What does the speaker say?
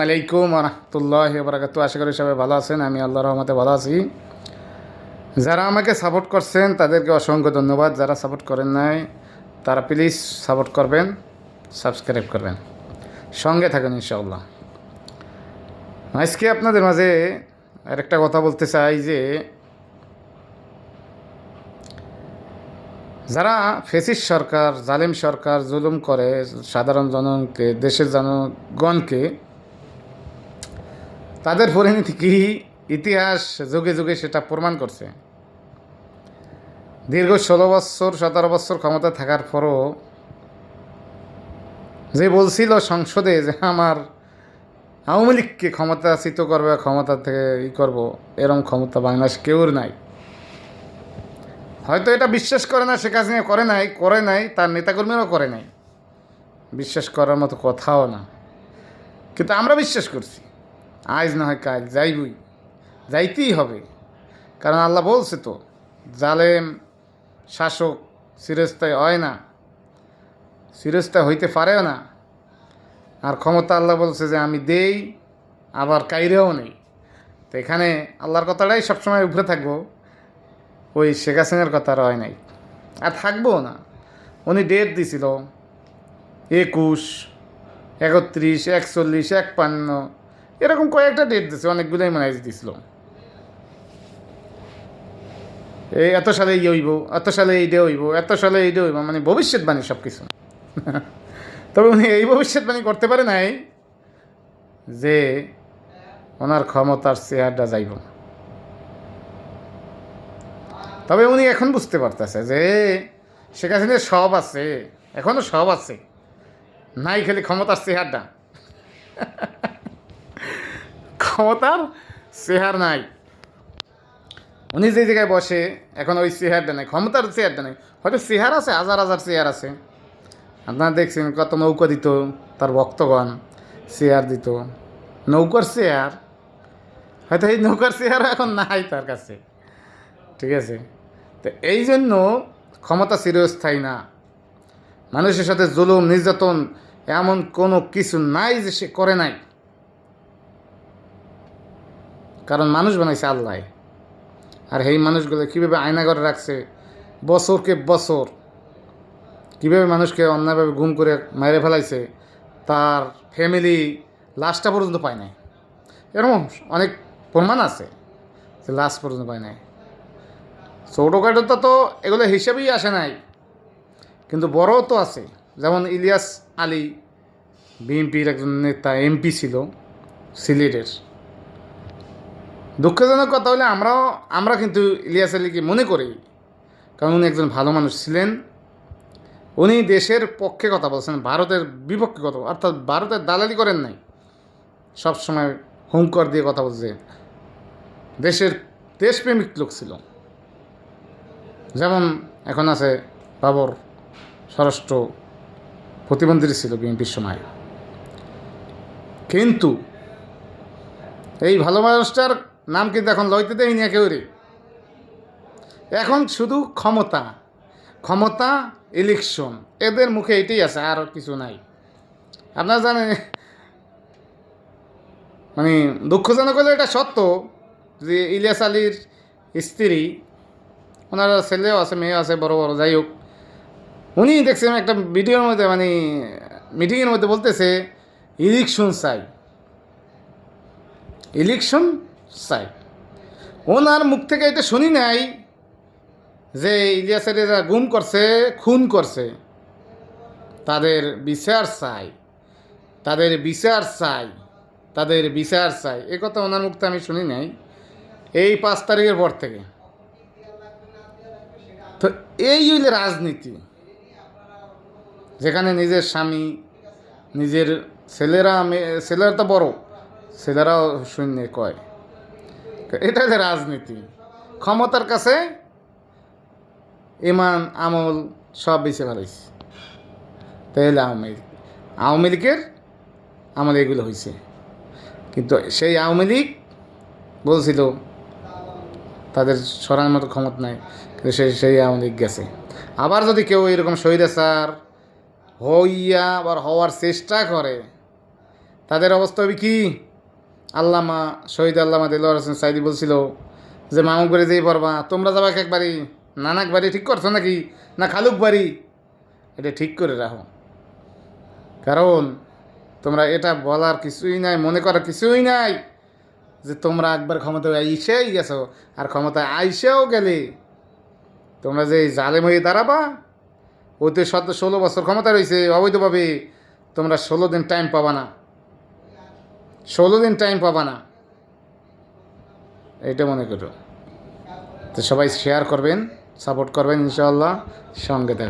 আলাইকুম রহমতুল্লাহি ওয়া বারাকাতুহু। আশা করি সবাই ভালো আছেন। আমি আল্লাহর রহমতে ভালো আছি। যারা আমাকে সাপোর্ট করছেন তাদেরকে অসংখ্য ধন্যবাদ। যারা সাপোর্ট করেন নাই তারা প্লিজ সাপোর্ট করবেন, সাবস্ক্রাইব করবেন, সঙ্গে থাকুন ইনশাআল্লাহ। আজকে আপনাদের মাঝে আরেকটা কথা বলতে চাই যে যারা ফ্যাসিস্ট সরকার, জালিম সরকার জুলুম করে সাধারণ জনগণকে, দেশের জনগণকে, তাদের পরিণতি কি ইতিহাস যুগে যুগে সেটা প্রমাণ করছে। দীর্ঘ 16 বছর 17 বছর ক্ষমতা থাকার পরও যে বলছিল সংসদে যে আমার আওয়ামী লীগকে ক্ষমতাচ্যুত করবে, ক্ষমতা থেকে করব, এরম ক্ষমতা বাংলাদেশ কেউর নাই। হয়তো এটা বিশ্বাস করে না, শেখ হাসিনা করে নাই, তার নেতাকর্মীরাও করে নাই, বিশ্বাস করার মতো কথাও না। কিন্তু আমরা বিশ্বাস করছি আজ না হয় কাল যাইতেই হবে। কারণ আল্লাহ বলছে তো, জালেম শাসক চিরস্থায়ী হয় না, চিরস্থায়ী হইতে পারেও না। আর ক্ষমতা আল্লাহ বলছে যে আমি দেই, আবার কাইরেও নেই। তো এখানে আল্লাহর কথাটাই সবসময় উপরে থাকবো, ওই শেখ হাসিনার কথা হয় নাই, আর থাকবো না। উনি ডেট দিছিল 21, 31, 41, 51, এরকম কয়েকটা ডেট দিছে, অনেকগুলোই মনে দিছিল। এই এত সালে হইব, এত সালে এইটা হইব, এত সালে এইটা হইব, মানে ভবিষ্যৎবাণী সব কিছু। তবে উনি এই ভবিষ্যৎবাণী করতে পারে নাই যে ওনার ক্ষমতার চেয়ারটা যাইব। তবে উনি এখন বুঝতে পারতেছে যে শেখ হাসিনার সব আছে, এখনও সব আছে, নাই খালি ক্ষমতার চেহারটা। ক্ষমতার চেহার নাই। উনি যে জায়গায় বসে এখন ওই চেহারটা নেই, ক্ষমতার চেহারটা নেই। হয়তো চেহার আছে, হাজার হাজার চেয়ার আছে। আপনারা দেখছেন কত নৌকা দিত তার ভক্তগণ, চেয়ার দিত, নৌকার চেয়ার। হয়তো এই নৌকার চেয়ারও এখন নাই তার কাছে, ঠিক আছে। তো এই জন্য ক্ষমতা চিরস্থায়ী না। মানুষের সাথে জুলুম নির্যাতন এমন কোনো কিছু নাই যে সে করে নাই। কারণ মানুষ বানাইছে আল্লাহ। আর এই মানুষগুলো কীভাবে আয়না করে রাখছে বছরকে বছর, কীভাবে মানুষকে অন্যায়ভাবে গুম করে মেরে ফেলাইছে, তার ফ্যামিলি লাশটা পর্যন্ত পায় নাই। এরকম অনেক প্রমাণ আছে যে লাশ পর্যন্ত পায় নাই। ছোটোখাটো তো এগুলো হিসেবেই আসে নাই, কিন্তু বড়ও তো আছে। যেমন ইলিয়াস আলী, বিএনপির একজন নেতা, এমপি ছিল সিলেটের। দুঃখজনক কথা হলে আমরা কিন্তু ইলিয়াস আলীকে মনে করি, কারণ উনি একজন ভালো মানুষ ছিলেন। উনি দেশের পক্ষে কথা বলছেন, ভারতের বিপক্ষে কথা, অর্থাৎ ভারতের দালালি করেন নাই। সবসময় হুঙ্কার দিয়ে কথা বলছে, দেশপ্রেমিক লোক ছিল। যেমন এখন আছে বাবর, স্বরাষ্ট্র প্রতিমন্ত্রী ছিল বিএনপির সময়। কিন্তু এই ভালো মানুষটার নাম কিন্তু এখন লইতে দেয়নি একেবারে। এখন শুধু ক্ষমতা, ক্ষমতা, ইলেকশন, এদের মুখে এটাই আছে, আর কিছু নাই। আপনারা জানেন, মানে দুঃখজনক হলে এটা সত্য যে ইলিয়াস আলীর স্ত্রী, ওনার ছেলেও আছে, মেয়েও আছে, বড় বড়, যাই হোক, উনি দেখছেন একটা ভিডিওর মধ্যে, মানে মিটিংয়ের মধ্যে বলতেছে ইলেকশন চাই, ইলেকশন চাই। ওনার মুখ থেকে এটা শুনি নাই যে ইলিয়াসের যারা গুম করছে, খুন করছে, তাদের বিচার চাই, তাদের বিচার চাই, তাদের বিচার চাই। এ কথা ওনার মুখতে আমি শুনি নাই এই 5 তারিখের পর থেকে। তো এই হইলে রাজনীতি, যেখানে নিজের স্বামী, নিজের ছেলেরা তো বড়, ছেলেরাও শূন্য কয়, এটা হচ্ছে রাজনীতি। ক্ষমতার কাছে ইমান আমল সব বেছে ফেলাইছে। তাহলে আওয়ামী লীগের আমল এগুলো হয়েছে। কিন্তু সেই আওয়ামী লীগ বলছিল তাদের সরানোর মতো ক্ষমতা নাই, কিন্তু সেই আওয়ামী লীগ গেছে। আবার যদি কেউ এরকম স্বৈরাচার হইয়া আবার হওয়ার চেষ্টা করে, তাদের অবস্থা হবে কি? আল্লামা শহীদ আল্লামা দেলোয়ার হোসেন সাইদি বলছিল যে মামুক বাড়ি যেই পড়বা তোমরা যাবা একবারই, নানাক বাড়ি ঠিক করছো নাকি, না খালুক বাড়ি? এটা ঠিক করে রাখো, কারণ তোমরা এটা বলার কিছুই নাই, মনে করার কিছুই নাই যে তোমরা একবার ক্ষমতায় আইসেই গেছো, আর ক্ষমতায় আইসেও গেলে তোমরা যে জালেম হয়ে দাঁড়াবা। ওতে 16 বছর ক্ষমতা রয়েছে অবৈধভাবে, তোমরা 16 দিন টাইম পাবা না, 16 দিন টাইম পাবা না, এইটা মনে করো। তো সবাই শেয়ার করবেন, সাপোর্ট করবেন, ইনশাআল্লাহ সঙ্গে থাকবেন।